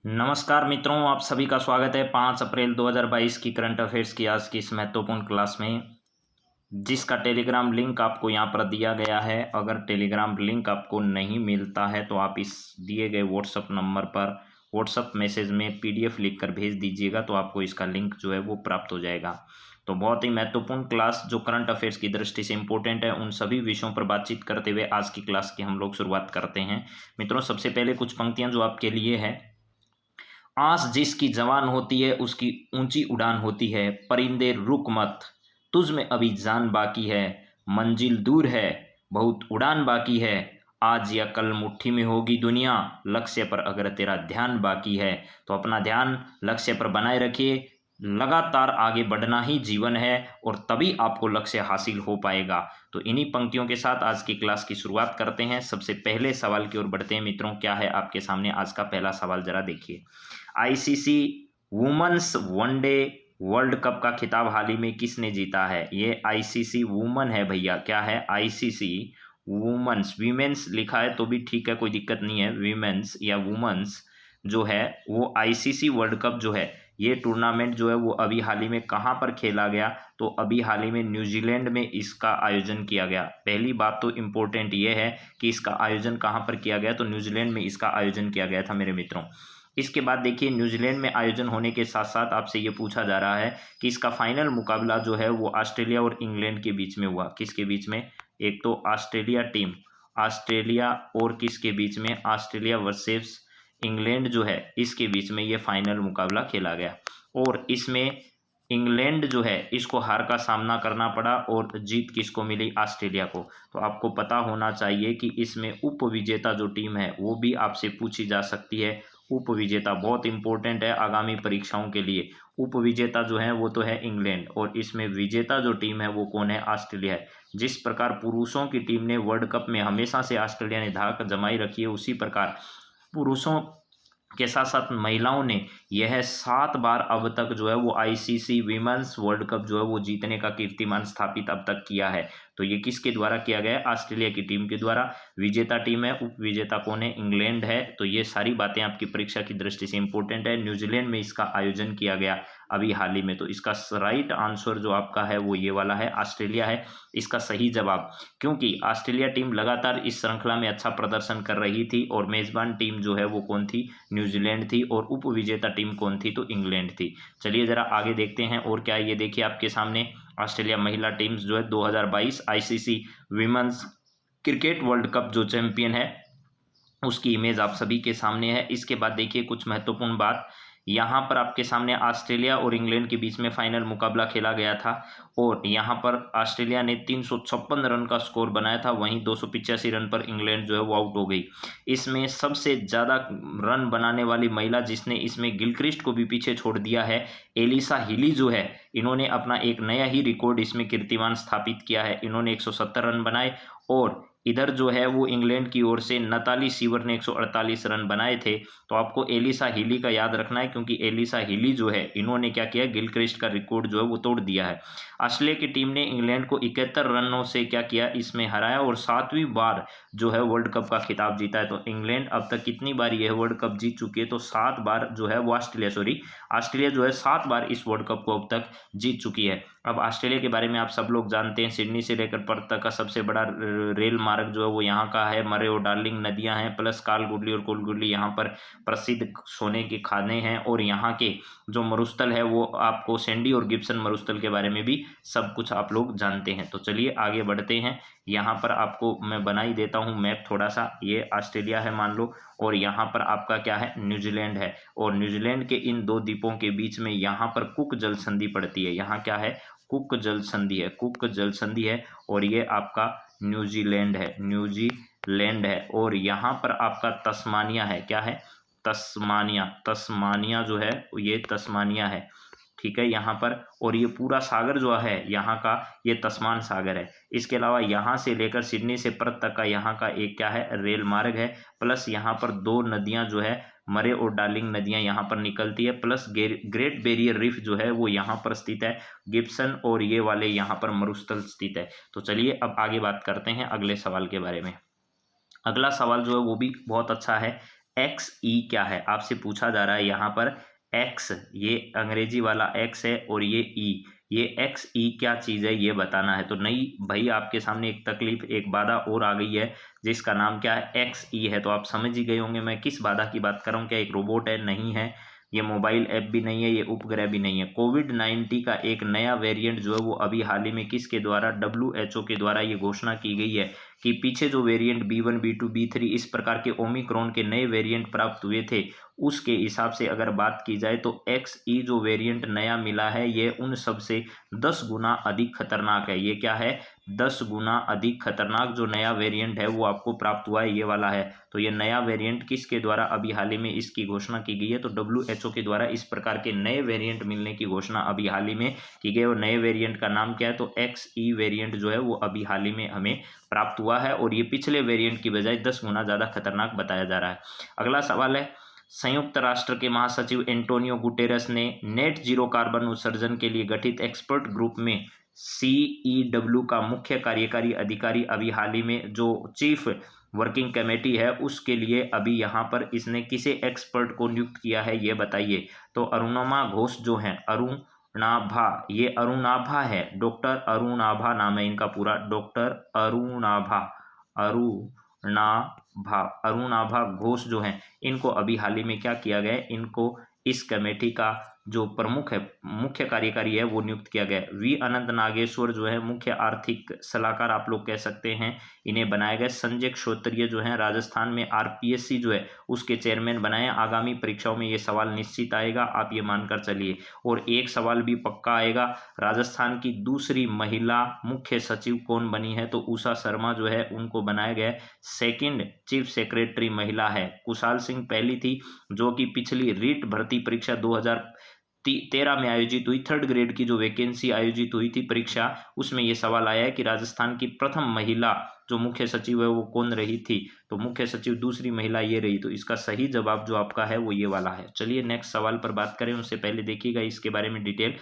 नमस्कार मित्रों, आप सभी का स्वागत है 5 अप्रैल 2022 की करंट अफेयर्स की आज की इस महत्वपूर्ण क्लास में, जिसका टेलीग्राम लिंक आपको यहाँ पर दिया गया है। अगर टेलीग्राम लिंक आपको नहीं मिलता है तो आप इस दिए गए व्हाट्सएप नंबर पर व्हाट्सएप मैसेज में पीडीएफ लिखकर भेज दीजिएगा, तो आपको इसका लिंक जो है वो प्राप्त हो जाएगा। तो बहुत ही महत्वपूर्ण क्लास जो करंट अफेयर्स की दृष्टि से इम्पोर्टेंट है, उन सभी विषयों पर बातचीत करते हुए आज की क्लास की हम लोग शुरुआत करते हैं। मित्रों, सबसे पहले कुछ पंक्तियाँ जो आपके लिए है। आस जिसकी जवान होती है उसकी ऊंची उड़ान होती है, परिंदे रुक मत, तुझ में अभी जान बाकी है, मंजिल दूर है, बहुत उड़ान बाकी है, आज या कल मुट्ठी में होगी दुनिया, लक्ष्य पर अगर तेरा ध्यान बाकी है। तो अपना ध्यान लक्ष्य पर बनाए रखिए, लगातार आगे बढ़ना ही जीवन है और तभी आपको लक्ष्य हासिल हो पाएगा। तो इन्हीं पंक्तियों के साथ आज की क्लास की शुरुआत करते हैं। सबसे पहले सवाल की ओर बढ़ते हैं मित्रों। क्या है आपके सामने आज का पहला सवाल, जरा देखिए। ICC women's one day world cup का खिताब हाल ही में किसने जीता है? ये आईसीसी वुमन है भैया। क्या है? आईसीसी वुमेन्स, वीमेंस लिखा है तो भी ठीक है, कोई दिक्कत नहीं है। वीमेंस या वुमेन्स जो है वो आईसीसी वर्ल्ड कप जो है, ये टूर्नामेंट जो है वो अभी हाल ही में कहाँ पर खेला गया? तो अभी हाल ही में न्यूजीलैंड में इसका आयोजन किया गया। पहली बात तो इम्पोर्टेंट ये है कि इसका आयोजन कहाँ पर किया गया, तो न्यूजीलैंड में इसका आयोजन किया गया था मेरे मित्रों। इसके बाद देखिए, न्यूजीलैंड में आयोजन होने के साथ साथ आपसे ये पूछा जा रहा है कि इसका फाइनल मुकाबला जो है वो ऑस्ट्रेलिया और इंग्लैंड के बीच में हुआ। किसके बीच में? एक तो ऑस्ट्रेलिया टीम, ऑस्ट्रेलिया और किसके बीच में? ऑस्ट्रेलिया वर्सेस इंग्लैंड जो है, इसके बीच में ये फाइनल मुकाबला खेला गया और इसमें इंग्लैंड जो है इसको हार का सामना करना पड़ा और जीत किसको मिली? ऑस्ट्रेलिया को। तो आपको पता होना चाहिए कि इसमें उप विजेता जो टीम है वो भी आपसे पूछी जा सकती है। उप विजेता बहुत इंपॉर्टेंट है आगामी परीक्षाओं के लिए। उप विजेता जो है वो तो है इंग्लैंड और इसमें विजेता जो टीम है वो कौन है? ऑस्ट्रेलिया है। जिस प्रकार पुरुषों की टीम ने वर्ल्ड कप में हमेशा से ऑस्ट्रेलिया ने धाक जमाई रखी है, उसी प्रकार पुरुषों के साथ साथ महिलाओं ने यह 7 बार अब तक जो है वो आईसीसी वीमेंस वर्ल्ड कप जो है वो जीतने का कीर्तिमान स्थापित अब तक किया है। तो ये किसके द्वारा किया गया है? ऑस्ट्रेलिया की टीम के द्वारा। विजेता टीम है, उप विजेता कौन है? इंग्लैंड है। तो ये सारी बातें आपकी परीक्षा की दृष्टि से इंपॉर्टेंट है। न्यूजीलैंड में इसका आयोजन किया गया अभी हाल ही में। तो इसका राइट आंसर जो आपका है वो ये वाला है, ऑस्ट्रेलिया है इसका सही जवाब। क्योंकि ऑस्ट्रेलिया टीम लगातार इस श्रृंखला में अच्छा प्रदर्शन कर रही थी और मेजबान टीम जो है वो कौन थी? न्यूजीलैंड थी। और उप विजेता टीम कौन थी? तो इंग्लैंड थी। चलिए जरा आगे देखते हैं और क्या है ये देखिए आपके सामने। ऑस्ट्रेलिया महिला टीम्स जो है 2022 ICC women's cricket world cup जो चैंपियन है उसकी इमेज आप सभी के सामने है। इसके बाद देखिए कुछ महत्वपूर्ण बात, यहाँ पर आपके सामने ऑस्ट्रेलिया और इंग्लैंड के बीच में फाइनल मुकाबला खेला गया था और यहाँ पर ऑस्ट्रेलिया ने 356 रन का स्कोर बनाया था, वहीं 285 रन पर इंग्लैंड जो है वो आउट हो गई। इसमें सबसे ज़्यादा रन बनाने वाली महिला जिसने इसमें गिलक्रिस्ट को भी पीछे छोड़ दिया है, एलिसा हिली जो है, इन्होंने अपना एक नया ही रिकॉर्ड इसमें कीर्तिमान स्थापित किया है। इन्होंने 170 रन बनाए और इधर जो है वो इंग्लैंड की ओर से नताली सीवर ने 148 रन बनाए थे। तो आपको एलिसा हिली का याद रखना है क्योंकि एलिसा हिली जो है इन्होंने क्या किया? गिलक्रिस्ट का रिकॉर्ड जो है वो तोड़ दिया है। ऑस्ट्रेलिया की टीम ने इंग्लैंड को 71 रनों से क्या किया? इसमें हराया और 7वीं बार जो है वर्ल्ड कप का खिताब जीता है। तो इंग्लैंड अब तक कितनी बार यह वर्ल्ड कप जीत चुकी है? तो 7 बार जो है वो ऑस्ट्रेलिया जो है 7 बार इस वर्ल्ड कप को अब तक जीत चुकी है। अब ऑस्ट्रेलिया के बारे में आप सब लोग जानते हैं, सिडनी से लेकर पर्थ तक का सबसे बड़ा रेल मार्ग जो है वो यहाँ का है। मरे और डार्लिंग नदियाँ हैं, प्लस कालगुडली और कोलगुडली यहाँ पर प्रसिद्ध सोने के खाने हैं और यहाँ के जो मरुस्थल है वो आपको सैंडी और गिब्सन मरुस्थल के बारे में भी सब कुछ आप लोग जानते हैं। तो चलिए आगे बढ़ते हैं। यहाँ पर आपको मैं बना ही देता हूँ मैप थोड़ा सा। ये ऑस्ट्रेलिया है मान लो और यहाँ पर आपका क्या है? न्यूजीलैंड है। और न्यूजीलैंड के इन दो द्वीपों के बीच में यहाँ पर कुक जल संधि पड़ती है। यहाँ क्या है? कुक जल संधि है। कुक जल संधि है और ये आपका न्यूजीलैंड है, न्यूजीलैंड है। और यहाँ पर आपका तस्मानिया है। क्या है? तस्मानिया, तस्मानिया जो है ये तस्मानिया है, ठीक है यहाँ पर। और ये पूरा सागर जो है यहाँ का ये तस्मान सागर है। इसके अलावा यहाँ से लेकर सिडनी से पर्थ तक का यहाँ का एक क्या है? रेल मार्ग है। प्लस यहाँ पर 2 नदियाँ जो है मरे और डार्लिंग नदियाँ यहाँ पर निकलती है। प्लस ग्रेट बैरियर रीफ जो है वो यहाँ पर स्थित है, गिब्सन और ये वाले यहाँ पर मरुस्थल स्थित है। तो चलिए अब आगे बात करते हैं अगले सवाल के बारे में। अगला सवाल जो है वो भी बहुत अच्छा है। XE क्या है, आपसे पूछा जा रहा है यहाँ पर। X ये अंग्रेजी वाला X है और ये E, ये XE क्या चीज़ है ये बताना है। तो नहीं भाई, आपके सामने एक तकलीफ, एक बाधा और आ गई है जिसका नाम क्या है, XE है। तो आप समझ ही गए होंगे मैं किस बाधा की बात कर रहा हूँ। क्या एक रोबोट है? नहीं है। ये मोबाइल ऐप भी नहीं है, ये उपग्रह भी नहीं है। कोविड-19 का एक नया वेरिएंट जो है वो अभी हाल ही में किसके द्वारा, WHO के द्वारा ये घोषणा की गई है कि पीछे जो वेरिएंट B1, B2, B3 इस प्रकार के ओमिक्रॉन के नए वेरिएंट प्राप्त हुए थे, उसके हिसाब से अगर बात की जाए तो XE जो वेरिएंट नया मिला है ये उन सब से 10 गुना अधिक खतरनाक है। ये क्या है? 10 गुना अधिक खतरनाक जो नया वेरिएंट है वो आपको प्राप्त हुआ है, ये वाला है। तो ये नया वेरिएंट किसके द्वारा अभी हाल ही में इसकी घोषणा की गई है? तो WHO के द्वारा इस प्रकार के नए वेरिएंट मिलने की घोषणा अभी हाल ही में की गई। और नए वेरिएंट का नाम क्या है? तो XE वेरिएंट जो है वो अभी हाल ही में हमें प्राप्त हुआ है और ये पिछले वेरिएंट की बजाय 10 गुना ज़्यादा खतरनाक बताया जा रहा है। अगला सवाल है, संयुक्त राष्ट्र के महासचिव एंटोनियो गुटेरस ने नेट जीरो कार्बन उत्सर्जन के लिए गठित एक्सपर्ट ग्रुप में CEW का मुख्य कार्यकारी अधिकारी अभी हाल ही में जो चीफ वर्किंग कमेटी है उसके लिए अभी यहाँ पर इसने किसे एक्सपर्ट को नियुक्त किया है ये बताइए। तो अरुणिमा घोष जो है, अरुणाभा, ये अरुणाभा है, डॉक्टर अरुणाभा नाम है इनका पूरा, डॉक्टर अरुणाभा घोष जो हैं, इनको अभी हाल ही में क्या किया गया है, इनको इस कमेटी का जो प्रमुख है, मुख्य कार्यकारी है वो नियुक्त किया गया है। वी अनंत नागेश्वर जो है मुख्य आर्थिक सलाहकार आप लोग कह सकते हैं, इन्हें बनाया गया। संजय क्षोत्रिय जो है राजस्थान में RPSC जो है उसके चेयरमैन बनाए। आगामी परीक्षाओं में ये सवाल निश्चित आएगा, आप ये मानकर चलिए। और एक सवाल भी पक्का आएगा, राजस्थान की दूसरी महिला मुख्य सचिव कौन बनी है? तो उषा शर्मा जो है उनको बनाया गया। सेकंड चीफ सेक्रेटरी महिला है, कुशाल सिंह पहली थी जो कि पिछली रीट भर्ती परीक्षा 2013 में आयोजित हुई, थर्ड ग्रेड की जो वैकेंसी आयोजित हुई थी परीक्षा, उसमें यह सवाल आया है कि राजस्थान की प्रथम महिला जो मुख्य सचिव है वो कौन रही थी? तो मुख्य सचिव दूसरी महिला ये रही। तो इसका सही जवाब जो आपका है वो ये वाला है। चलिए नेक्स्ट सवाल पर बात करें, उससे पहले देखिएगा इसके बारे में detail.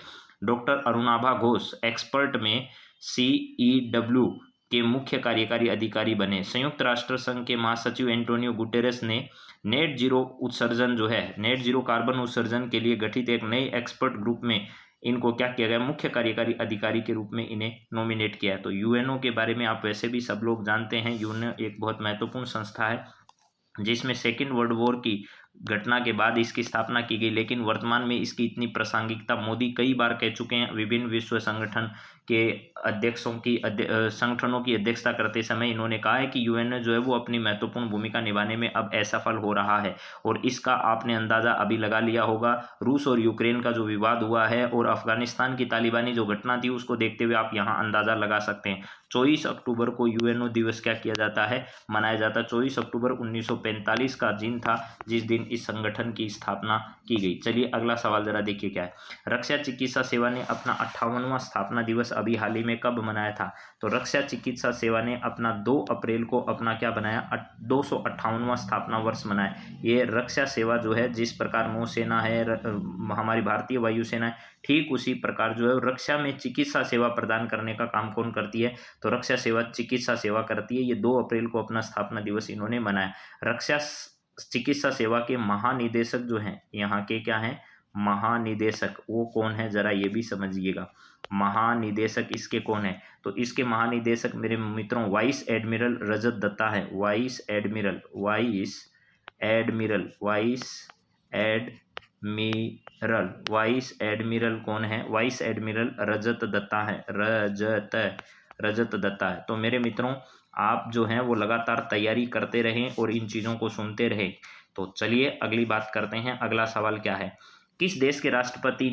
Doctor Arunabha Ghosh expert में CEW के मुख्य कार्यकारी अधिकारी बने। संयुक्त राष्ट्र संघ के महासचिव एंटोनियो गुटेरेस ने नेट जीरो उत्सर्जन जो है, नेट जीरो कार्बन उत्सर्जन के लिए गठित एक नई एक्सपर्ट ग्रुप में इनको क्या किया गया, मुख्य कार्यकारी अधिकारी के रूप में इन्हें नॉमिनेट किया है। तो UNO के बारे में आप वैसे भी सब लोग जानते हैं, UNO एक बहुत महत्वपूर्ण संस्था है जिसमें सेकेंड वर्ल्ड वॉर की घटना के बाद इसकी स्थापना की गई, लेकिन वर्तमान में इसकी इतनी प्रासंगिकता मोदी कई बार कह चुके हैं। विभिन्न विश्व संगठन के संगठनों की अध्यक्षता करते समय इन्होंने कहा है कि UN जो है वो अपनी महत्वपूर्ण भूमिका निभाने में अब असफल हो रहा है। और इसका आपने अंदाजा अभी लगा लिया होगा, रूस और यूक्रेन का जो विवाद हुआ है और अफगानिस्तान की तालिबानी जो घटना थी उसको देखते हुए आप यहाँ अंदाजा लगा सकते हैं। 24 अक्टूबर को UNO दिवस क्या किया जाता है, मनाया जाता है। 24 अक्टूबर 1945 का दिन था जिस दिन इस संगठन की स्थापना की गई। चलिए अगला सवाल जरा देखिए क्या है। रक्षा चिकित्सा सेवा ने अपना 58वां स्थापना दिवस अभी हाल ही में कब मनाया था? तो रक्षा चिकित्सा सेवा ने अपना 2 अप्रैल को अपना क्या बनाया, 258वां स्थापना वर्ष मनाया। ये रक्षा सेवा जो है, जिस प्रकार नौसेना है, हमारी भारतीय वायुसेना है, ठीक उसी प्रकार जो है रक्षा में चिकित्सा सेवा प्रदान करने का काम कौन करती है? तो रक्षा सेवा चिकित्सा सेवा करती है। ये 2 अप्रैल को अपना स्थापना दिवस इन्होंने मनाया। रक्षा चिकित्सा सेवा के महानिदेशक जो हैं, यहाँ के क्या हैं, महानिदेशक, वो कौन है जरा ये भी समझिएगा। महानिदेशक इसके कौन है? तो इसके महानिदेशक मेरे मित्रों वाइस एडमिरल रजत दत्ता है। वाइस एडमिरल कौन है? वाइस एडमिरल रजत दत्ता है। रजत दत्ता है। तो मेरे मित्रों आप जो हैं वो लगातार तैयारी करते रहें और इन चीज़ों को सुनते रहें। तो चलिए अगली बात करते हैं। अगला सवाल क्या है, किस देश के राष्ट्रपति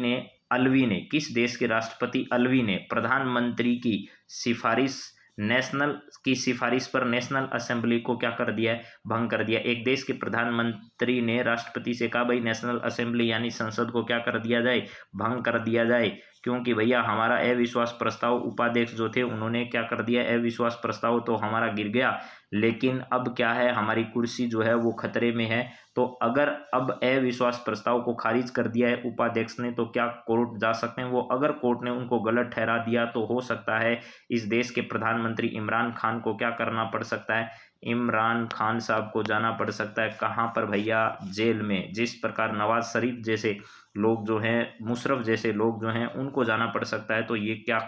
अलवी ने प्रधानमंत्री की सिफारिश पर नेशनल असेंबली को क्या कर दिया है, भंग कर दिया। एक देश के प्रधानमंत्री ने राष्ट्रपति से कहा भाई नेशनल असेंबली यानी संसद को क्या कर दिया जाए, भंग कर दिया जाए, क्योंकि भैया हमारा अविश्वास प्रस्ताव उपाध्यक्ष जो थे उन्होंने क्या कर दिया, अविश्वास प्रस्ताव तो हमारा गिर गया, लेकिन अब क्या है हमारी कुर्सी जो है वो खतरे में है। तो अगर अब अविश्वास प्रस्ताव को खारिज कर दिया है उपाध्यक्ष ने, तो क्या कोर्ट जा सकते हैं वो। अगर कोर्ट ने उनको गलत ठहरा दिया तो हो सकता है इस देश के प्रधानमंत्री इमरान खान को क्या करना पड़ सकता है, इमरान खान साहब को जाना पड़ सकता है। कहाँ पर भैया? जेल में। जिस प्रकार नवाज शरीफ जैसे लोग जो हैं, मुशर्रफ जैसे लोग जो हैं, उनको जाना पड़ सकता है। तो ये क्या,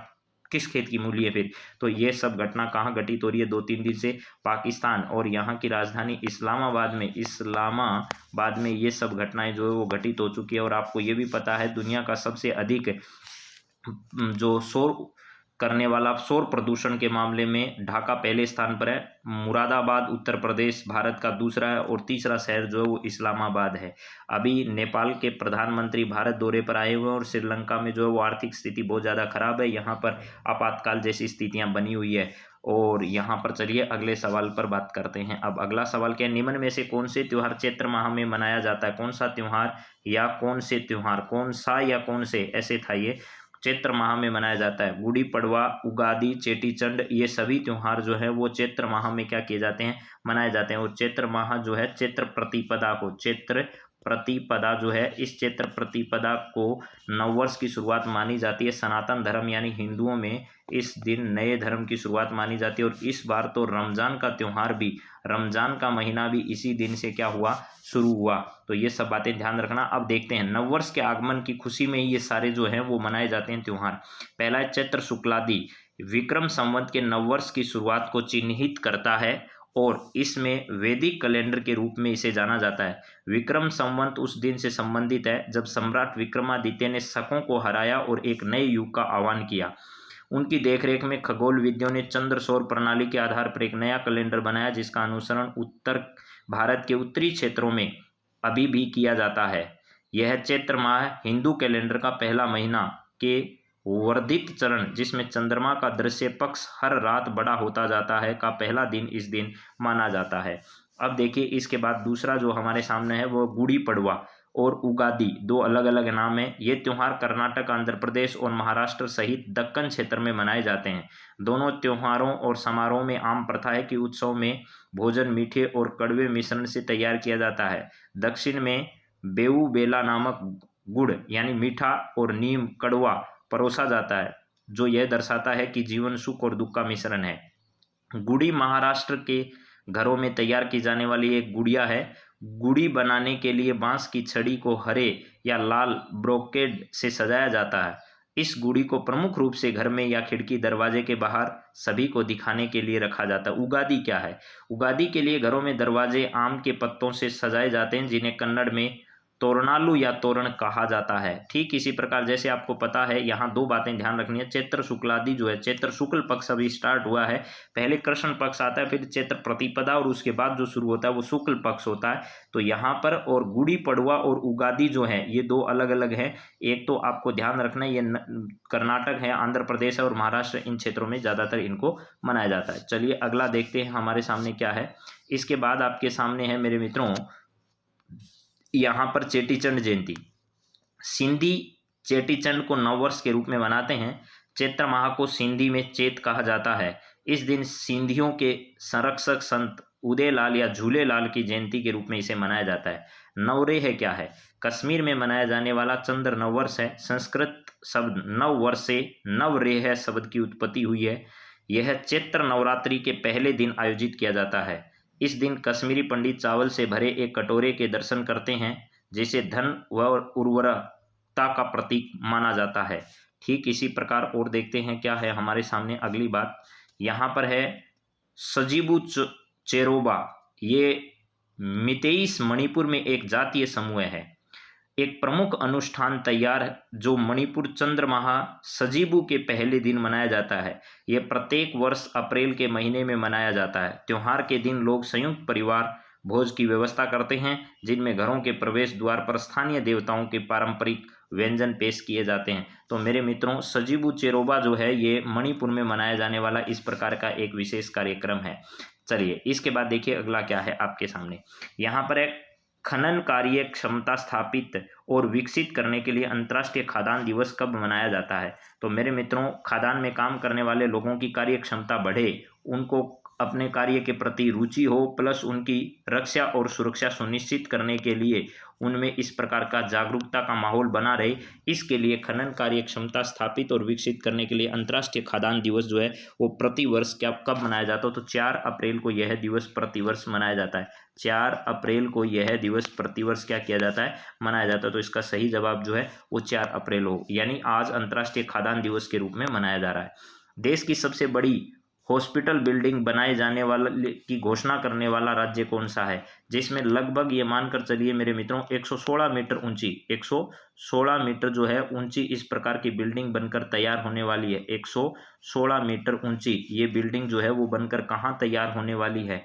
किस खेत की मूली है फिर? तो ये सब घटना कहाँ घटित हो रही है? 2-3 दिन से पाकिस्तान और यहाँ की राजधानी इस्लामाबाद में ये सब घटनाएं जो है वो घटित हो चुकी है। और आपको ये भी पता है दुनिया का सबसे अधिक जो शोर प्रदूषण के मामले में ढाका पहले स्थान पर है। मुरादाबाद उत्तर प्रदेश भारत का दूसरा है और तीसरा शहर जो है वो इस्लामाबाद है। अभी नेपाल के प्रधानमंत्री भारत दौरे पर आए हुए हैं और श्रीलंका में जो है वो आर्थिक स्थिति बहुत ज़्यादा खराब है। यहाँ पर आपातकाल जैसी स्थितियाँ बनी हुई है। और यहाँ पर चलिए अगले सवाल पर बात करते हैं। अब अगला सवाल क्या है? निम्न में से कौन से त्यौहार चैत्र माह में मनाया जाता है? कौन सा त्यौहार या कौन से त्यौहार, कौन सा या कौन से, ऐसे था ये, चैत्र माह में मनाया जाता है? गुड़ी पड़वा, उगादी, चेटीचंड, ये सभी त्यौहार जो है वो चैत्र माह में क्या किए जाते हैं? मनाए जाते हैं। और चैत्र माह जो है चैत्र प्रतिपदा जो है, इस चैत्र प्रतिपदा को नववर्ष की शुरुआत मानी जाती है। सनातन धर्म यानी हिंदुओं में इस दिन नए धर्म की शुरुआत मानी जाती है। और इस बार तो रमजान का त्यौहार भी, रमजान का महीना भी इसी दिन से क्या हुआ? शुरू हुआ। तो ये सब बातें ध्यान रखना। अब देखते हैं, नववर्ष के आगमन की खुशी में ही ये सारे जो हैं वो मनाए जाते हैं त्यौहार। पहला है चैत्र शुक्लादि, विक्रम संवत के नववर्ष की शुरुआत को चिन्हित करता है और इसमें वैदिक कैलेंडर के रूप में इसे जाना जाता है। विक्रम संवत उस दिन से संबंधित है जब सम्राट विक्रमादित्य ने शकों को हराया और एक नए युग का आह्वान किया। उनकी देखरेख में खगोलविदों ने चंद्र सौर प्रणाली के आधार पर एक नया कैलेंडर बनाया जिसका अनुसरण उत्तर भारत के उत्तरी क्षेत्रों में अभी भी किया जाता है। यह चैत्र माह हिंदू कैलेंडर का पहला महीना के वर्धित चरण, जिसमें चंद्रमा का दृश्य पक्ष हर रात बड़ा होता जाता है, का पहला दिन इस दिन माना जाता है। अब देखिए इसके बाद दूसरा जो हमारे सामने है वो गुड़ी पड़वा और उगादी, दो अलग अलग नाम है। ये त्यौहार कर्नाटक, आंध्र प्रदेश और महाराष्ट्र सहित दक्कन क्षेत्र में मनाए जाते हैं। दोनों त्योहारों और समारोह में आम प्रथा है कि उत्सव में भोजन मीठे और कड़वे मिश्रण से तैयार किया जाता है। दक्षिण में बेऊ बेला नामक गुड़ यानी मीठा और नीम कड़वा परोसा जाता है, जो यह दर्शाता है कि जीवन सुख और दुख का मिश्रण है। गुड़ी महाराष्ट्र के घरों में तैयार की जाने वाली एक गुड़िया है। गुड़ी बनाने के लिए बांस की छड़ी को हरे या लाल ब्रोकेड से सजाया जाता है। इस गुड़ी को प्रमुख रूप से घर में या खिड़की दरवाजे के बाहर सभी को दिखाने के लिए रखा जाता है। उगादी क्या है? उगादी के लिए घरों में दरवाजे आम के पत्तों से सजाए जाते हैं, जिन्हें कन्नड़ में तोरणालू या तोरण कहा जाता है। ठीक इसी प्रकार जैसे आपको पता है, यहाँ दो बातें ध्यान रखनी है। चैत्र शुक्लादि जो है, चैत्र शुक्ल पक्ष अभी स्टार्ट हुआ है, पहले कृष्ण पक्ष आता है, फिर चैत्र प्रतिपदा और उसके बाद जो शुरू होता है वो शुक्ल पक्ष होता है। तो यहाँ पर और गुड़ी पड़वा और उगादी जो है ये दो अलग अलग हैं। एक तो आपको ध्यान रखना है, ये कर्नाटक है, आंध्र प्रदेश है और महाराष्ट्र, इन क्षेत्रों में ज़्यादातर इनको मनाया जाता है। चलिए अगला देखते हैं हमारे सामने क्या है। इसके बाद आपके सामने है मेरे मित्रों यहाँ पर चेटीचंड जयंती। सिंधी चेटीचंड को नववर्ष के रूप में मनाते हैं। चैत्र माह को सिंधी में चेत कहा जाता है। इस दिन सिंधियों के संरक्षक संत उदयलाल या झूलेलाल की जयंती के रूप में इसे मनाया जाता है। नवरेह क्या है? कश्मीर में मनाया जाने वाला चंद्र नववर्ष है। संस्कृत शब्द नववर्ष से नवरेह शब्द की उत्पत्ति हुई है। यह चैत्र नवरात्रि के पहले दिन आयोजित किया जाता है। इस दिन कश्मीरी पंडित चावल से भरे एक कटोरे के दर्शन करते हैं, जिसे धन व उर्वरता का प्रतीक माना जाता है। ठीक इसी प्रकार और देखते हैं क्या है हमारे सामने अगली बात। यहाँ पर है सजीबू चेरोबा। ये मितेईस मणिपुर में एक जातीय समूह है। एक प्रमुख अनुष्ठान तैयार जो मणिपुर चंद्रमाह सजीबू के पहले दिन मनाया जाता है। यह प्रत्येक वर्ष अप्रैल के महीने में मनाया जाता है। त्योहार के दिन लोग संयुक्त परिवार भोज की व्यवस्था करते हैं, जिनमें घरों के प्रवेश द्वार पर स्थानीय देवताओं के पारंपरिक व्यंजन पेश किए जाते हैं। तो मेरे मित्रों, सजीबू चेरोबा जो है ये मणिपुर में मनाया जाने वाला इस प्रकार का एक विशेष कार्यक्रम है। चलिए इसके बाद देखिए अगला क्या है आपके सामने। यहाँ पर एक खनन कार्य क्षमता स्थापित और विकसित करने के लिए अंतर्राष्ट्रीय खादान दिवस कब मनाया जाता है? तो मेरे मित्रों, खादान में काम करने वाले लोगों की कार्य क्षमता बढ़े, उनको अपने कार्य के प्रति रुचि हो, प्लस उनकी रक्षा और सुरक्षा सुनिश्चित करने के लिए उनमें इस प्रकार का जागरूकता का माहौल बना रहे, इसके लिए खनन कार्य क्षमता स्थापित और विकसित करने के लिए अंतर्राष्ट्रीय खाद्यान्न दिवस जो है वो प्रतिवर्ष क्या कब मनाया जाता है, तो 4 अप्रैल को यह दिवस प्रतिवर्ष मनाया जाता है। 4 अप्रैल को यह दिवस प्रतिवर्ष क्या किया जाता है, मनाया जाता है। तो इसका सही जवाब जो है वो 4 अप्रैल हो, यानी आज अंतर्राष्ट्रीय खाद्यान्न दिवस के रूप में मनाया जा रहा है। देश की सबसे बड़ी हॉस्पिटल बिल्डिंग बनाए जाने वाला की घोषणा करने वाला राज्य कौन सा है, जिसमें लगभग ये मानकर चलिए मेरे मित्रों 116 मीटर ऊंची, 116 मीटर जो है ऊंची इस प्रकार की बिल्डिंग बनकर तैयार होने वाली है। 116 मीटर ऊंची ये बिल्डिंग जो है वो बनकर कहाँ तैयार होने वाली है,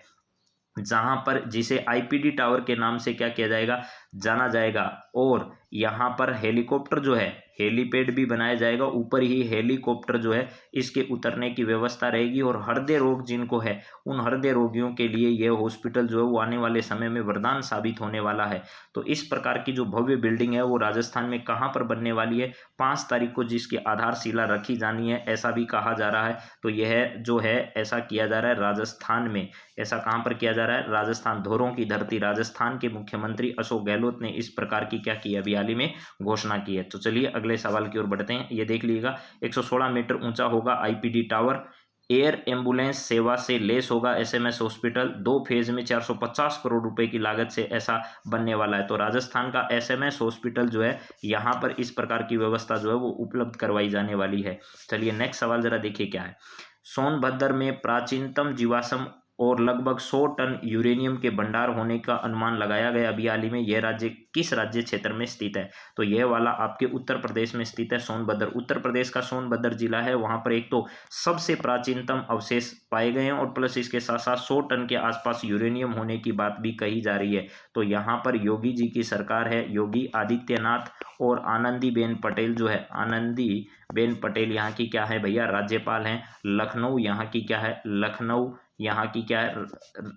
जहां पर जिसे आईपीडी टावर के नाम से क्या किया जाएगा, जाना जाएगा। और यहाँ पर हेलीकॉप्टर जो है, हेलीपैड भी बनाया जाएगा, ऊपर ही हेलीकॉप्टर जो है इसके उतरने की व्यवस्था रहेगी। और हृदय रोग जिनको है उन हृदय रोगियों के लिए यह हॉस्पिटल जो है वो आने वाले समय में वरदान साबित होने वाला है। तो इस प्रकार की जो भव्य बिल्डिंग है वो राजस्थान में कहाँ पर बनने वाली है, 5 तारीख को जिसकी आधारशिला रखी जानी है, ऐसा भी कहा जा रहा है। तो यह जो है ऐसा किया जा रहा है राजस्थान में। ऐसा कहाँ पर किया जा रहा है, राजस्थान, धोरों की धरती राजस्थान के मुख्यमंत्री अशोक गहलोत ने इस प्रकार की क्या की, अभी हाल ही में घोषणा की है। तो चलिए अगले सवाल की ओर बढ़ते हैं। ये देख लीजिएगा 116 मीटर ऊंचा होगा आईपीडी टावर, एयर एम्बुलेंस सेवा से लेस होगा एसएमएस हॉस्पिटल, 2 फेज में 450 करोड़ रुपए की लागत से ऐसा बनने वाला है। तो राजस्थान का एसएमएस हॉस्पिटल जो है यहाँ पर इस प्रकार की व्यवस्था जो है वो उपलब्ध करवाई जाने वाली है। चलिए नेक्स्ट सवाल जरा देखिए क्या है। सोनभद्र में प्राचीनतम जीवाश्म और लगभग 100 टन यूरेनियम के भंडार होने का अनुमान लगाया गया अभी हाल ही में। यह राज्य किस राज्य क्षेत्र में स्थित है, तो यह वाला आपके उत्तर प्रदेश में स्थित है, सोनभद्र। उत्तर प्रदेश का सोनभद्र जिला है, वहां पर एक तो सबसे प्राचीनतम अवशेष पाए गए हैं और प्लस इसके साथ साथ 100 टन के आसपास यूरेनियम होने की बात भी कही जा रही है। तो यहाँ पर योगी जी की सरकार है, योगी आदित्यनाथ और आनंदीबेन पटेल जो है, आनंदीबेन पटेल यहाँ की क्या है भैया, राज्यपाल हैं। लखनऊ यहाँ की क्या है, लखनऊ यहाँ की क्या है,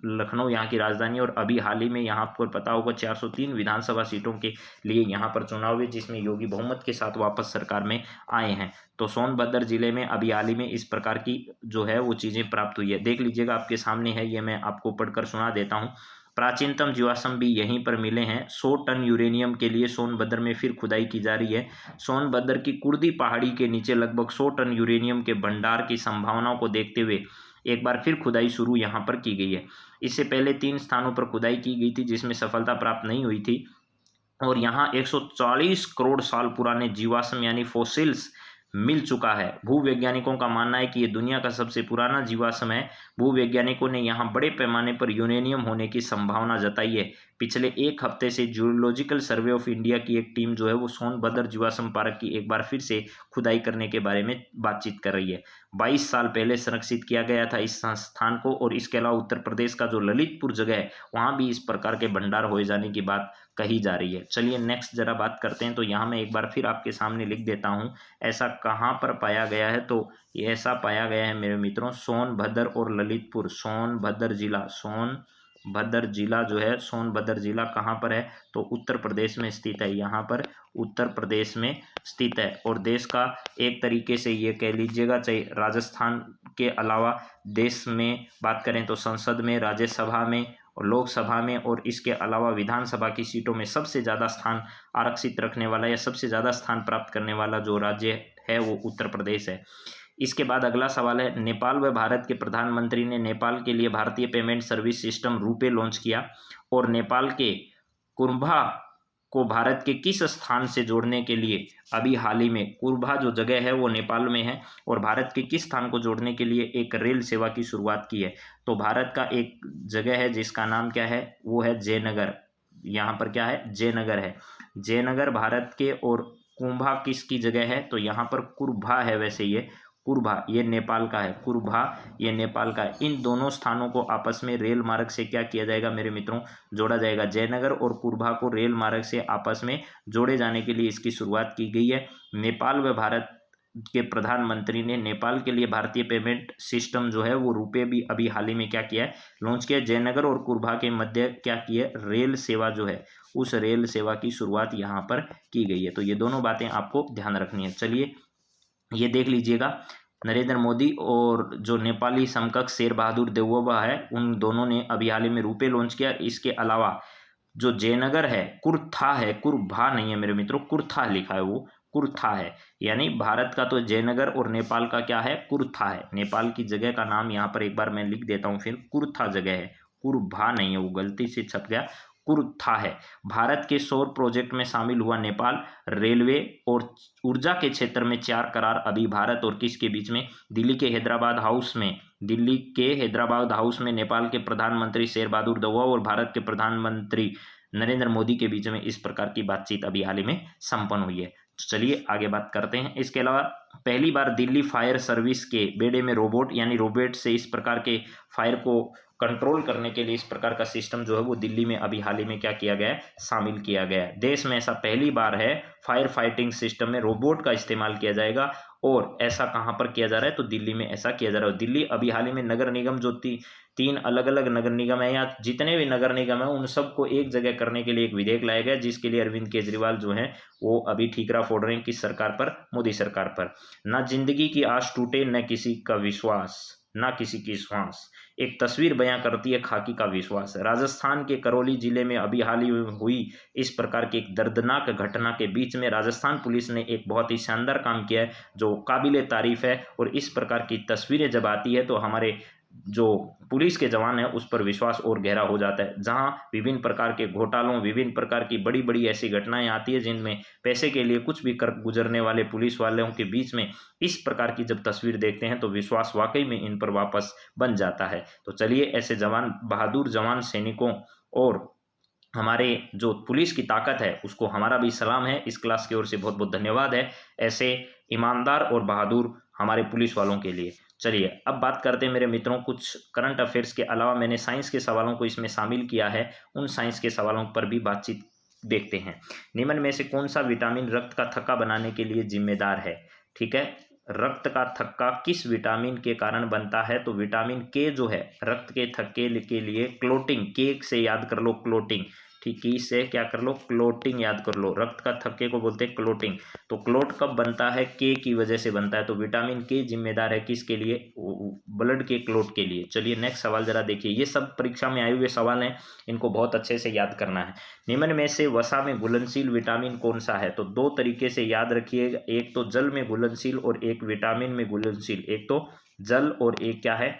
लखनऊ यहाँ की राजधानी। और अभी हाल ही में यहाँ आपको पता होगा 403 विधानसभा सीटों के लिए यहाँ पर चुनाव हुए, जिसमें योगी बहुमत के साथ वापस सरकार में आए हैं। तो सोनभद्र जिले में अभी हाल ही में इस प्रकार की जो है वो चीज़ें प्राप्त हुई है। देख लीजिएगा आपके सामने है, ये मैं आपको पढ़कर सुना देता हूँ। प्राचीनतम जीवाश्म भी यहीं पर मिले हैं। 100 टन यूरेनियम के लिए सोनभद्र में फिर खुदाई की जा रही है। सोनभद्र की कुर्दी पहाड़ी के नीचे लगभग 100 टन यूरेनियम के भंडार की संभावनाओं को देखते हुए एक बार फिर खुदाई शुरू यहाँ पर की गई है। इससे पहले 3 स्थानों पर खुदाई की गई थी जिसमें सफलता प्राप्त नहीं हुई थी। और यहाँ 140 करोड़ साल पुराने जीवाश्म यानी फोसिल्स मिल चुका है। भूवैज्ञानिकों का मानना है कि ये दुनिया का सबसे पुराना जीवाश्म है। भूवैज्ञानिकों ने यहाँ बड़े पैमाने पर यूरेनियम होने की संभावना जताई है। पिछले 1 हफ्ते से जियोलॉजिकल सर्वे ऑफ इंडिया की एक टीम जो है वो सोनभद्र जीवाश्म पार्क की एक बार फिर से खुदाई करने के बारे में बातचीत कर रही है। 22 साल पहले संरक्षित किया गया था इस संस्थान को। और इसके अलावा उत्तर प्रदेश का जो ललितपुर जगह है वहाँ भी इस प्रकार के भंडार हो जाने की बात कही जा रही है। चलिए नेक्स्ट जरा बात करते हैं। तो यहाँ मैं एक बार फिर आपके सामने लिख देता हूँ, ऐसा कहाँ पर पाया गया है, तो ये ऐसा पाया गया है मेरे मित्रों सोनभद्र और ललितपुर, सोनभद्र जिला, सोनभद्र जिला जो है, सोनभद्र जिला कहाँ पर है, तो उत्तर प्रदेश में स्थित है। यहाँ पर उत्तर प्रदेश में स्थित है। और देश का एक तरीके से ये कह लीजिएगा, चाहे राजस्थान के अलावा देश में बात करें तो संसद में, राज्यसभा में और लोकसभा में और इसके अलावा विधानसभा की सीटों में सबसे ज़्यादा स्थान आरक्षित रखने वाला या सबसे ज़्यादा स्थान प्राप्त करने वाला जो राज्य है वो उत्तर प्रदेश है। इसके बाद अगला सवाल है, नेपाल व भारत के प्रधानमंत्री ने नेपाल के लिए भारतीय payment service system RuPay launch किया और नेपाल के कुर्भा को भारत के किस स्थान से जोड़ने के लिए अभी हाल ही में, कुर्भा जो जगह है वो नेपाल में है और भारत के किस स्थान को जोड़ने के लिए एक रेल सेवा की शुरुआत की है। तो भारत का एक जगह है जिसका नाम क्या है, वो है जयनगर। यहाँ पर क्या है, जयनगर है, जयनगर भारत के। और कुंभा किसकी जगह है, तो यहाँ पर कुर्भा है। वैसे ये कुर्भा ये नेपाल का है, कुर्भा ये नेपाल का है। इन दोनों स्थानों को आपस में रेल मार्ग से क्या किया जाएगा मेरे मित्रों, जोड़ा जाएगा। जयनगर और कुर्भा को रेल मार्ग से आपस में जोड़े जाने के लिए इसकी शुरुआत की गई है। नेपाल व भारत के प्रधानमंत्री ने नेपाल के लिए भारतीय पेमेंट सिस्टम जो है वो रुपए भी अभी हाल ही में क्या किया है, लॉन्च किया। जयनगर और कुर्भा के मध्य क्या की है, रेल सेवा जो है उस रेल सेवा की शुरुआत यहाँ पर की गई है। तो ये दोनों बातें आपको ध्यान रखनी है। चलिए ये देख लीजिएगा, नरेंद्र मोदी और जो नेपाली समकक्ष शेर बहादुर देउवा है, उन दोनों ने अभी हाल ही में रुपए लॉन्च किया। इसके अलावा जो जयनगर है, कुर्था है, कुर्भा नहीं है मेरे मित्रों, कुर्था लिखा है, वो कुर्था है। यानी भारत का तो जयनगर और नेपाल का क्या है, कुर्था है। नेपाल की जगह का नाम यहाँ पर एक बार मैं लिख देता हूँ, फिर कुर्था जगह है, कुर्भा नहीं है, वो गलती से छप गया, कुर्था है। भारत के सौर प्रोजेक्ट में शामिल हुआ नेपाल। रेलवे और ऊर्जा के क्षेत्र में 4 करार अभी भारत और किसके बीच में, दिल्ली के हैदराबाद हाउस में नेपाल के प्रधानमंत्री शेर बहादुर देउवा और भारत के प्रधानमंत्री नरेंद्र मोदी के बीच में इस प्रकार की बातचीत अभी हाल ही में संपन्न हुई है। तो चलिए आगे बात करते हैं। इसके अलावा पहली बार दिल्ली फायर सर्विस के बेड़े में रोबोट, यानी रोबोट से इस प्रकार के फायर को कंट्रोल करने के लिए इस प्रकार का सिस्टम जो है वो दिल्ली में अभी हाल ही में क्या किया गया है, शामिल किया गया है। देश में ऐसा पहली बार है, फायर फाइटिंग सिस्टम में रोबोट का इस्तेमाल किया जाएगा। और ऐसा कहाँ पर किया जा रहा है, तो दिल्ली में ऐसा किया जा रहा है। दिल्ली अभी हाल ही में नगर निगम जो 3 अलग अलग नगर निगम है, या जितने भी नगर निगम है उन सबको एक जगह करने के लिए एक विधेयक लाया गया, जिसके लिए अरविंद केजरीवाल जो है वो अभी ठीकरा फोड़ रहे हैं किस सरकार पर, मोदी सरकार पर। ना जिंदगी की आस टूटे, न किसी का विश्वास, ना किसी की श्वास, एक तस्वीर बयां करती है खाकी का विश्वास। राजस्थान के करौली जिले में अभी हाल ही हुई इस प्रकार की एक दर्दनाक घटना के बीच में राजस्थान पुलिस ने एक बहुत ही शानदार काम किया है जो काबिले तारीफ है। और इस प्रकार की तस्वीरें जब आती है तो हमारे जो पुलिस के जवान है उस पर विश्वास और गहरा हो जाता है। जहां विभिन्न प्रकार के घोटालों, विभिन्न प्रकार की बड़ी बड़ी ऐसी घटनाएं आती है जिनमें पैसे के लिए कुछ भी कर गुजरने वाले पुलिस वालों के बीच में इस प्रकार की जब तस्वीर देखते हैं तो विश्वास वाकई में इन पर वापस बन जाता है। तो चलिए ऐसे जवान, बहादुर जवान सैनिकों और हमारे जो पुलिस की ताकत है उसको हमारा भी सलाम है। इस क्लास की ओर से बहुत बहुत धन्यवाद है ऐसे ईमानदार और बहादुर हमारे पुलिस वालों के लिए। चलिए अब बात करते हैं मेरे मित्रों, कुछ करंट अफेयर्स के अलावा मैंने साइंस के सवालों को इसमें शामिल किया है, उन साइंस के सवालों पर भी बातचीत देखते हैं। निम्न में से कौन सा विटामिन रक्त का थक्का बनाने के लिए जिम्मेदार है? ठीक है, रक्त का थक्का किस विटामिन के कारण बनता है? तो विटामिन के जो है रक्त के थक्के के लिए क्लोटिंग, के से याद कर लो क्लोटिंग, ठीक है, इससे क्या कर लो, क्लोटिंग याद कर लो। रक्त का थक्के को बोलते हैं क्लोटिंग। तो क्लोट कब बनता है? के की वजह से बनता है। तो विटामिन के जिम्मेदार है किसके लिए? ब्लड के क्लोट के लिए। चलिए नेक्स्ट सवाल जरा देखिए, ये सब परीक्षा में आए हुए सवाल हैं, इनको बहुत अच्छे से याद करना है। निम्न में से वसा में घुलनशील विटामिन कौन सा है? तो 2 तरीके से याद रखिएगा, एक तो जल में घुलनशील और एक विटामिन में घुलनशील। एक तो जल और एक क्या है,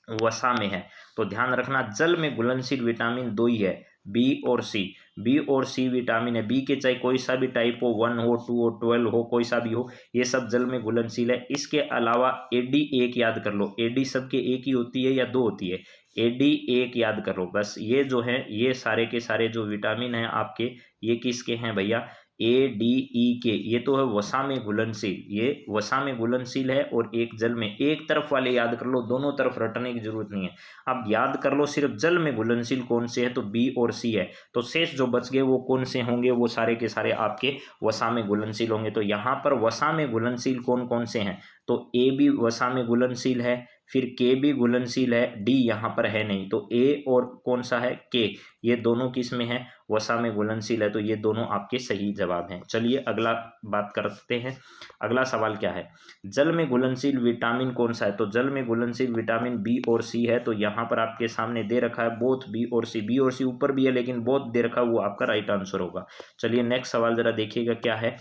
वसा में है। तो ध्यान रखना जल में घुलनशील विटामिन 2 ही है, बी और सी। बी और सी विटामिन है, बी के चाहे कोई सा भी टाइप हो, 1 हो, 2 हो, 12 हो, कोई सा भी हो, ये सब जल में घुलनशील है। इसके अलावा एडी एक याद कर लो, एडी सबके एक ही होती है या 2 होती है? एडी एक याद करो बस। ये जो है ये सारे के सारे जो विटामिन हैं आपके, ये किसके हैं भैया? ए डी ई के। ये तो है वसा में घुलनशील, ये वसा में घुलनशील है और एक जल में। एक तरफ वाले याद कर लो, दोनों तरफ रटने की जरूरत नहीं है। अब याद कर लो सिर्फ जल में घुलनशील कौन से है, तो बी और सी है। तो शेष जो बच गए वो कौन से होंगे? वो सारे के सारे आपके वसा में घुलनशील होंगे। तो यहाँ पर वसा में घुलनशील कौन कौन से हैं? तो ए भी वसा में घुलनशील है, फिर के भी घुलनशील है, डी यहाँ पर है नहीं। तो ए और कौन सा है? के। ये दोनों किस में है? वसा में घुलनशील है। तो ये दोनों आपके सही जवाब हैं। चलिए अगला बात करते हैं। अगला सवाल क्या है? जल में घुलनशील विटामिन कौन सा है? तो जल में घुलनशील विटामिन बी और सी है। तो यहाँ पर आपके सामने दे रखा है बोथ बी और सी। बी और सी ऊपर भी है लेकिन बोथ दे रखा है, वो आपका राइट आंसर होगा। चलिए नेक्स्ट सवाल जरा देखिएगा क्या है।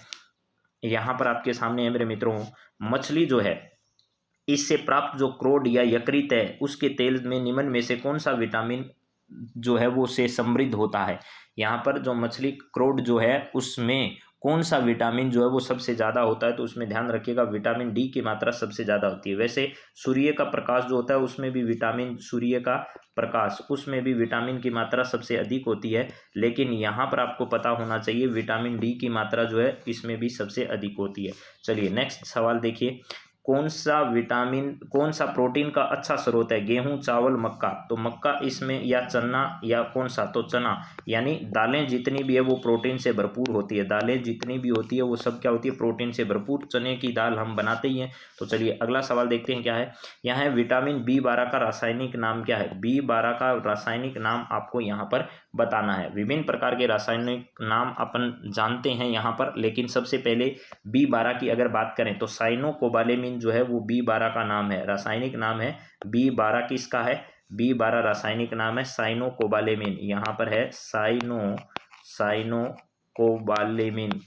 यहाँ पर आपके सामने है मेरे मित्रों, मछली जो है इससे प्राप्त जो क्रोड या यकृत है उसके तेल में निम्न में से कौन सा विटामिन जो है वो से समृद्ध होता है? यहाँ पर जो मछली क्रोड जो है उसमें कौन सा विटामिन जो है वो सबसे ज़्यादा होता है? तो उसमें ध्यान रखिएगा विटामिन डी की मात्रा सबसे ज़्यादा होती है। वैसे सूर्य का प्रकाश जो होता है उसमें भी विटामिन, सूर्य का प्रकाश उसमें भी विटामिन की मात्रा सबसे अधिक होती है, लेकिन यहाँ पर आपको पता होना चाहिए विटामिन डी की मात्रा जो है इसमें भी सबसे अधिक होती है। चलिए नेक्स्ट सवाल देखिए, कौन सा विटामिन, कौन सा प्रोटीन का अच्छा स्रोत है? गेहूं, चावल, मक्का। तो मक्का इसमें, या चना, या कौन सा? तो चना। यानी दालें जितनी भी है वो प्रोटीन से भरपूर होती है। दालें जितनी भी होती है वो सब क्या होती है? प्रोटीन से भरपूर। चने की दाल हम बनाते ही हैं। तो चलिए अगला सवाल देखते हैं क्या है। यहाँ है विटामिन B12 का रासायनिक नाम क्या है? B12 का रासायनिक नाम आपको यहाँ पर बताना है। विभिन्न प्रकार के रासायनिक नाम अपन जानते हैं यहाँ पर, लेकिन सबसे पहले B12 की अगर बात करें तो साइनोकोबालेमिन जो है वो B12 का नाम है, रासायनिक नाम है। B12 किसका है? B12 रासायनिक नाम है साइनोकोबालेमिन। यहाँ पर है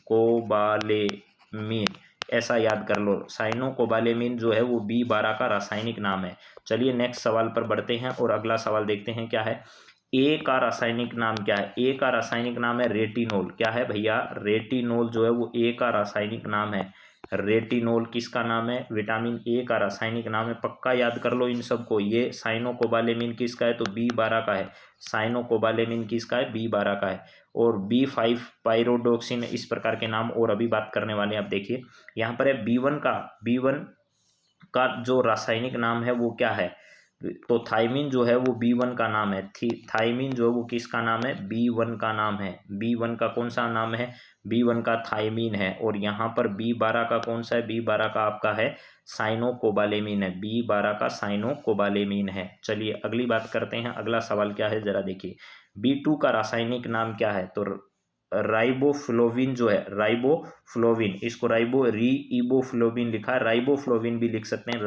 कोबालेमिन, ऐसा याद कर लो। साइनोकोबालेमिन जो है वो B12 का रासायनिक नाम है। चलिए नेक्स्ट सवाल पर बढ़ते हैं और अगला सवाल देखते हैं क्या है। ए का रासायनिक नाम क्या है? ए का रासायनिक नाम है रेटिनोल। क्या है भैया? रेटिनोल जो है वो ए का रासायनिक नाम है। रेटिनोल किसका नाम है? विटामिन ए का रासायनिक नाम है। पक्का याद कर लो इन सबको। ये साइनोकोबालेमिन किसका है? तो B12 का है। साइनोकोबालेमिन किसका है? B12 का है। और B5 पायरोडोक्सिन, इस प्रकार के नाम और अभी बात करने वाले हैं। आप देखिए यहाँ पर है B1 का जो रासायनिक नाम है वो क्या है? तो थाइमिन जो है वो B1 का नाम है। थाइमिन जो है वो किसका नाम है? B1 का नाम है। B1 का कौन सा नाम है? B1 का थाइमिन है। और यहाँ पर B12 का कौन सा है? B12 का आपका है साइनोकोबालेमिन है। B12 का साइनोकोबालेमिन है। चलिए अगली बात करते हैं। अगला सवाल क्या है जरा देखिए। B2 का रासायनिक नाम क्या है? तो राइबोफ्लोविन जो है, राइबोफ्लोविन, इसको रीइबोफ्लोविन लिखा है, राइबोफ्लोविन भी लिख सकते हैं,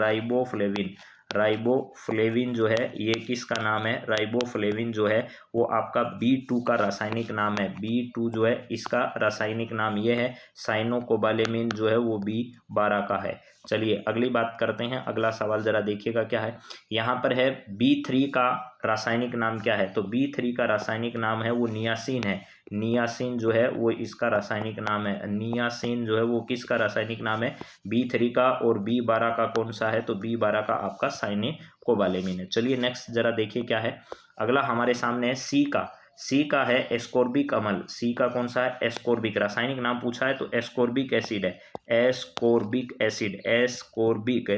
राइबोफ्लेविन जो है ये किसका नाम है? राइबोफ्लेविन जो है वो आपका B2 का रासायनिक नाम है। B2 जो है इसका रासायनिक नाम ये है। साइनोकोबालेमिन जो है वो B12 का है। चलिए अगली बात करते हैं। अगला सवाल जरा देखिएगा क्या है। यहाँ पर है B3 का रासायनिक नाम क्या है? तो B3 का रासायनिक नाम है वो नियासिन है। नियासिन जो है वो इसका रासायनिक नाम है। नियासिन जो है वो किसका रासायनिक नाम है? B3 का। और B12 का कौन सा है? तो B12 का आपका साइनोकोबालेमिन है। चलिए नेक्स्ट जरा देखिए क्या है। अगला हमारे सामने है सी का है एस्कोर्बिक अम्ल। सी का कौन सा है? एस्कोर्बिक। रासायनिक नाम पूछा है तो एस्कोर्बिक एसिड है। एस्कोर्बिक एसिड, एस्कोर्बिक,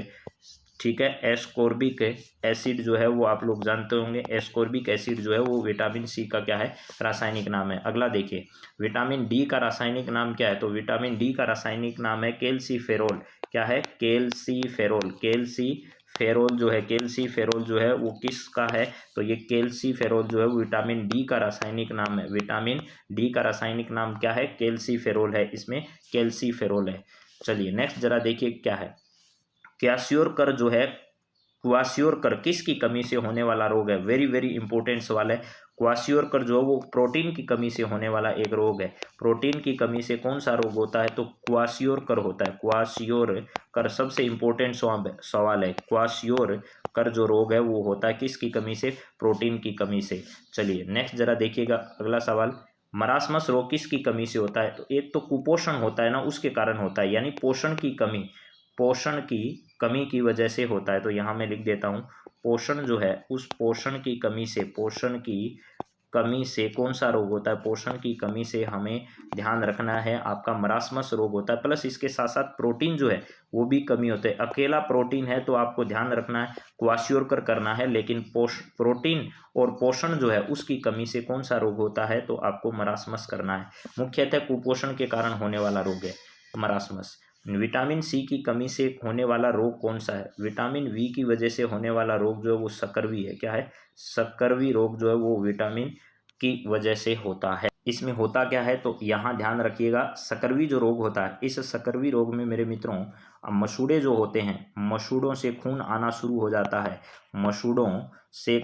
ठीक है। एस्कोर्बिक एसिड जो है वो आप लोग जानते होंगे। एस्कोर्बिक एसिड जो है वो विटामिन सी का क्या है? रासायनिक नाम है। अगला देखिए विटामिन डी का रासायनिक नाम क्या है? तो विटामिन डी का रासायनिक नाम है कैल्सीफेरोल। क्या है? कैल्सीफेरोल। कैल्सीफेरोल जो है, कैल्सीफेरोल जो है वो किसका है? तो ये कैल्सीफेरोल जो है वो विटामिन डी का रासायनिक नाम है। विटामिन डी का रासायनिक नाम क्या है? कैल्सीफेरोल है, इसमें कैल्सीफेरोल है। चलिए नेक्स्ट जरा देखिए क्या है। क्वासियोरकर जो है, क्वासियोरकर किसकी कमी से होने वाला रोग है? वेरी वेरी इंपॉर्टेंट सवाल है। क्वासियोरकर जो है वो प्रोटीन की कमी से होने वाला एक रोग है। प्रोटीन की कमी से कौन सा रोग होता है? तो क्वासियोरकर होता है। क्वासियोरकर सबसे इंपॉर्टेंट सवाल है। क्वासियोरकर जो रोग है वो होता है किसकी कमी से? प्रोटीन की कमी से। चलिए नेक्स्ट जरा देखिएगा अगला सवाल। मरासमस रोग किसकी कमी से होता है? तो एक तो कुपोषण होता है ना, उसके कारण होता है, यानी पोषण की कमी की वजह से होता है। तो यहाँ मैं लिख देता हूँ पोषण जो है, उस पोषण की कमी से कौन सा रोग होता है? पोषण की कमी से हमें ध्यान रखना है आपका मरासमस रोग होता है। प्लस इसके साथ साथ प्रोटीन जो है वो भी कमी होते हैं। अकेला प्रोटीन है तो आपको ध्यान रखना है क्वासियोरकर करना है, लेकिन प्रोटीन और पोषण जो है उसकी कमी से कौन सा रोग होता है? तो आपको मरासमस करना है। मुख्यतः कुपोषण के कारण होने वाला रोग है मरासमस। विटामिन सी की कमी से होने वाला रोग कौन सा है? विटामिन वी की वजह से होने वाला रोग जो है वो सकरवी है। क्या है? सकरवी रोग जो है वो विटामिन की वजह से होता है। इसमें होता क्या है? तो यहाँ ध्यान रखिएगा, सकरवी जो रोग होता है, इस सकरवी रोग में मेरे मित्रों मसूड़े जो होते हैं, मसूड़ों से खून आना शुरू हो जाता है। मसूड़ों से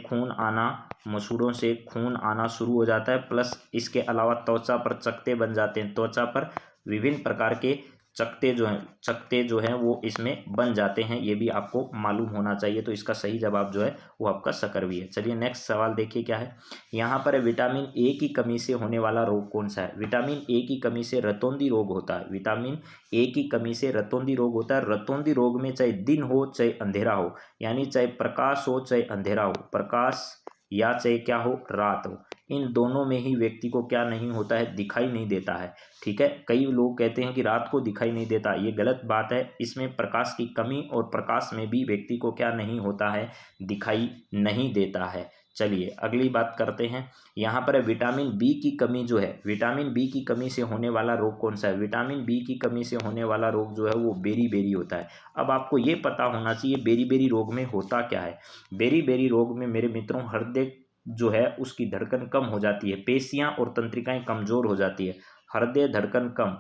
खून आना शुरू हो जाता है। प्लस इसके अलावा त्वचा पर चकत्ते बन जाते हैं। त्वचा पर विभिन्न प्रकार के चकत्ते जो हैं वो इसमें बन जाते हैं। ये भी आपको मालूम होना चाहिए। तो इसका सही जवाब जो है वो आपका सकरवी है। चलिए नेक्स्ट सवाल देखिए क्या है। यहाँ पर विटामिन ए की कमी से होने वाला रोग कौन सा है? विटामिन ए की कमी से रतौंधी रोग होता है। विटामिन ए की कमी से रतौंधी रोग होता है। रतौंधी रोग में चाहे दिन हो चाहे अंधेरा हो, यानी चाहे प्रकाश हो चाहे अंधेरा हो, प्रकाश या चाहे क्या हो, रात हो, इन दोनों में ही व्यक्ति को क्या नहीं होता है? दिखाई नहीं देता है। ठीक है। कई लोग कहते हैं कि रात को दिखाई नहीं देता, ये गलत बात है। इसमें प्रकाश की कमी और प्रकाश में भी व्यक्ति को क्या नहीं होता है? दिखाई नहीं देता है। चलिए अगली बात करते हैं। यहाँ पर विटामिन बी की कमी जो है, विटामिन बी की कमी से होने वाला रोग कौन सा है? विटामिन बी की कमी से होने वाला रोग जो है वो बेरी होता है। अब आपको ये पता होना चाहिए बेरी रोग में होता क्या है। बेरी रोग में मेरे मित्रों हृदय जो है उसकी धड़कन कम हो जाती है, पेशियां और तंत्रिकाएं कमजोर हो जाती है, हृदय धड़कन कम,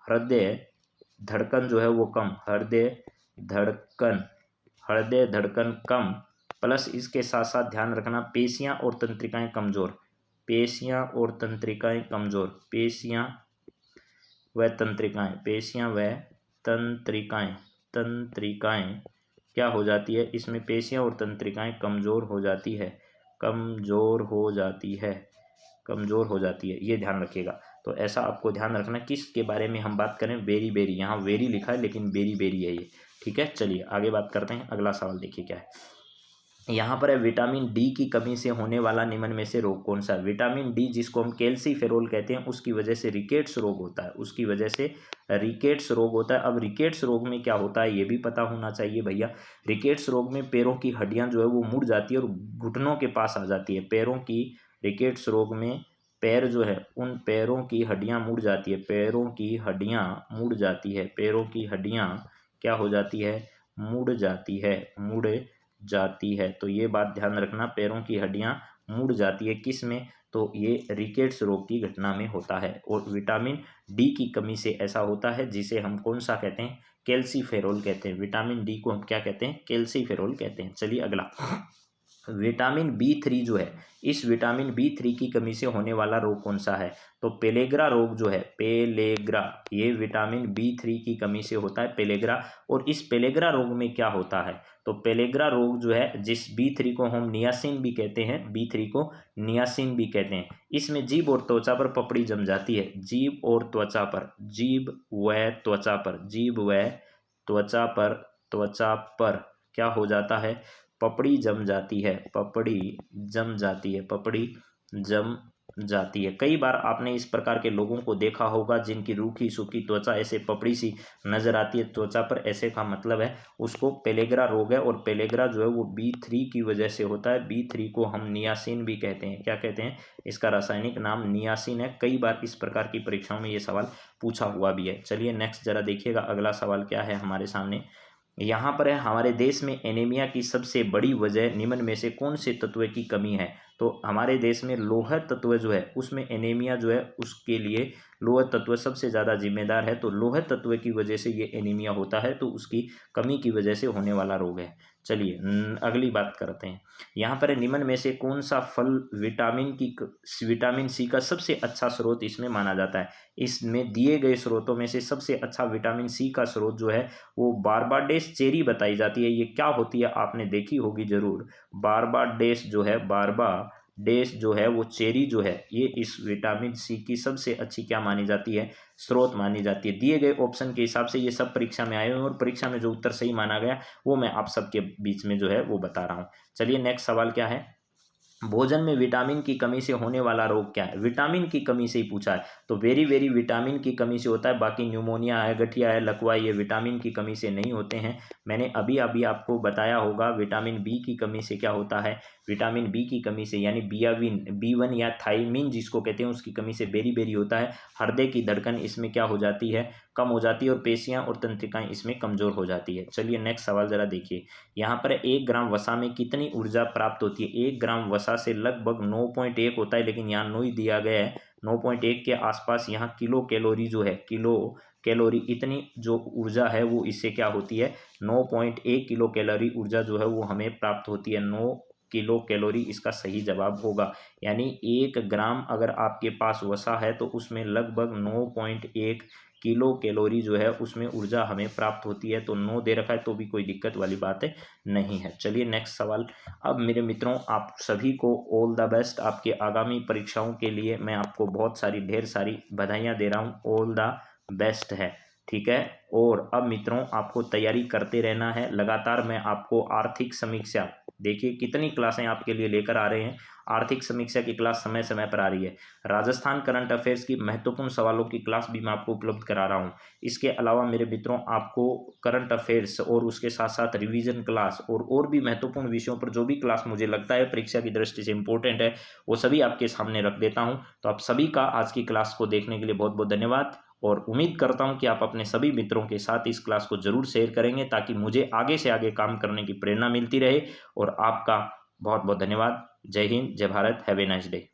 हृदय धड़कन जो है वो कम, हृदय धड़कन कम, प्लस इसके साथ साथ ध्यान रखना पेशियां और तंत्रिकाएं कमजोर, पेशियां और तंत्रिकाएं कमजोर, पेशियां व तंत्रिकाएं क्या हो जाती है, इसमें पेशियां और तंत्रिकाएं कमजोर हो जाती है, कमजोर हो जाती है, ये ध्यान रखिएगा। तो ऐसा आपको ध्यान रखना। किसके बारे में हम बात करें, बेरी बेरी, यहाँ वेरी लिखा है लेकिन बेरी बेरी है ये, ठीक है। चलिए आगे बात करते हैं। अगला सवाल देखिए क्या है, यहाँ पर है विटामिन डी की कमी से होने वाला निम्न में से रोग कौन सा है। विटामिन डी जिसको हम कैल्सीफेरोल कहते हैं, उसकी वजह से रिकेट्स रोग होता है, उसकी वजह से रिकेट्स रोग होता है। अब रिकेट्स रोग में क्या होता है ये भी पता होना चाहिए भैया। रिकेट्स रोग में पैरों की हड्डियां जो है वो मुड़ जाती है और घुटनों के पास आ जाती है, पैरों की, रिकेट्स रोग में पैर जो है उन पैरों की हड्डियां मुड़ जाती है, पैरों की हड्डियां मुड़ जाती है, पैरों की हड्डियां क्या हो जाती है, मुड़ जाती है। तो ये बात ध्यान रखना, पैरों की हड्डियां मुड़ जाती है, किस में, तो ये रिकेट्स रोग की घटना में होता है। और विटामिन डी की कमी से ऐसा होता है, जिसे हम कौन सा कहते हैं, कैल्सीफेरोल कहते हैं। विटामिन डी को हम क्या कहते हैं, कैल्सीफेरोल कहते हैं। चलिए अगला, विटामिन बी3 जो है, इस विटामिन बी3 की कमी से होने वाला रोग कौन सा है, तो पेलेग्रा रोग जो है, पेलेग्रा, ये विटामिन बी3 की कमी से होता है, पेलेग्रा। और इस पेलेग्रा रोग में क्या होता है, तो पेलेग्रा रोग जो है, जिस बी3 को हम नियासिन भी कहते हैं, बी3 को नियासिन भी कहते हैं, इसमें जीभ और त्वचा पर पपड़ी जम जाती है, जीभ और त्वचा पर, जीभ व त्वचा पर, जीभ व त्वचा पर क्या हो जाता है, पपड़ी जम जाती है, पपड़ी जम जाती है। कई बार आपने इस प्रकार के लोगों को देखा होगा जिनकी रूखी सूखी त्वचा ऐसे पपड़ी सी नजर आती है त्वचा पर, ऐसे का मतलब है उसको पेलेग्रा रोग है। और पेलेग्रा जो है वो बी3 की वजह से होता है, बी3 को हम नियासिन भी कहते हैं, क्या कहते हैं, इसका रासायनिक नाम नियासिन है। कई बार इस प्रकार की परीक्षाओं में ये सवाल पूछा हुआ भी है। चलिए नेक्स्ट जरा देखिएगा, अगला सवाल क्या है हमारे सामने, यहाँ पर है, हमारे देश में एनीमिया की सबसे बड़ी वजह निम्न में से कौन से तत्व की कमी है, तो हमारे देश में लोह तत्व जो है उसमें एनीमिया जो है उसके लिए लोह तत्व सबसे ज़्यादा जिम्मेदार है। तो लोह तत्व की वजह से ये एनीमिया होता है, तो उसकी कमी की वजह से होने वाला रोग है। चलिए अगली बात करते हैं, यहाँ पर निम्न में से कौन सा फल विटामिन सी का सबसे अच्छा स्रोत इसमें माना जाता है। इसमें दिए गए स्रोतों में से सबसे अच्छा विटामिन सी का स्रोत जो है वो बारबाडेस चेरी बताई जाती है। ये क्या होती है आपने देखी होगी जरूर, बारबाडेस जो है वो चेरी जो है, ये इस विटामिन सी की सबसे अच्छी क्या मानी जाती है, स्रोत मानी जाती है। दिए गए ऑप्शन के हिसाब से ये सब परीक्षा में आए हैं और परीक्षा में जो उत्तर सही माना गया वो मैं आप सबके बीच में जो है वो बता रहा हूँ। चलिए नेक्स्ट सवाल क्या है, भोजन में विटामिन की कमी से होने वाला रोग क्या है। विटामिन की कमी से ही पूछा है, तो वेरी वेरी विटामिन की कमी से होता है, बाकी न्यूमोनिया है, गठिया है, लकवा, ये विटामिन की कमी से नहीं होते हैं। मैंने अभी आपको बताया होगा विटामिन बी की कमी से क्या होता है, विटामिन बी की कमी से यानी B1 या थायमीन जिसको कहते हैं उसकी कमी से बेरी बेरी होता है, हृदय की धड़कन इसमें क्या हो जाती है, कम हो जाती है, और पेशियां और तंत्रिकाएं इसमें कमजोर हो जाती है। चलिए नेक्स्ट सवाल जरा देखिए, यहाँ पर 1 ग्राम वसा में कितनी ऊर्जा प्राप्त होती है। 1 ग्राम वसा से लगभग 9.1 होता है, लेकिन यहाँ 9 ही दिया गया है, 9.1 के आसपास यहाँ किलो कैलोरी जो है, किलो कैलोरी इतनी जो ऊर्जा है वो इससे क्या होती है, 9.1 किलो कैलोरी ऊर्जा जो है वो हमें प्राप्त होती है। 9 किलो कैलोरी इसका सही जवाब होगा, यानी 1 ग्राम अगर आपके पास वसा है तो उसमें लगभग 9.1 किलो कैलोरी जो है उसमें ऊर्जा हमें प्राप्त होती है। तो 9 दे रखा है तो भी कोई दिक्कत वाली बात नहीं है। चलिए नेक्स्ट सवाल, अब मेरे मित्रों आप सभी को ऑल द बेस्ट, आपके आगामी परीक्षाओं के लिए मैं आपको बहुत सारी ढेर सारी बधाइयाँ दे रहा हूँ, ऑल द बेस्ट है, ठीक है। और अब मित्रों आपको तैयारी करते रहना है, लगातार मैं आपको आर्थिक समीक्षा, देखिए कितनी क्लासें आपके लिए लेकर आ रहे हैं, आर्थिक समीक्षा की क्लास समय समय पर आ रही है, राजस्थान करंट अफेयर्स की महत्वपूर्ण सवालों की क्लास भी मैं आपको उपलब्ध करा रहा हूं। इसके अलावा मेरे मित्रों आपको करंट अफेयर्स और उसके साथ साथ रिवीजन क्लास और भी महत्वपूर्ण विषयों पर जो भी क्लास मुझे लगता है परीक्षा की दृष्टि से इंपॉर्टेंट है वो सभी आपके सामने रख देता हूं। तो आप सभी का आज की क्लास को देखने के लिए बहुत बहुत धन्यवाद, और उम्मीद करता हूं कि आप अपने सभी मित्रों के साथ इस क्लास को जरूर शेयर करेंगे ताकि मुझे आगे से आगे काम करने की प्रेरणा मिलती रहे। और आपका बहुत बहुत धन्यवाद। जय हिंद, जय Bharat, have a nice day.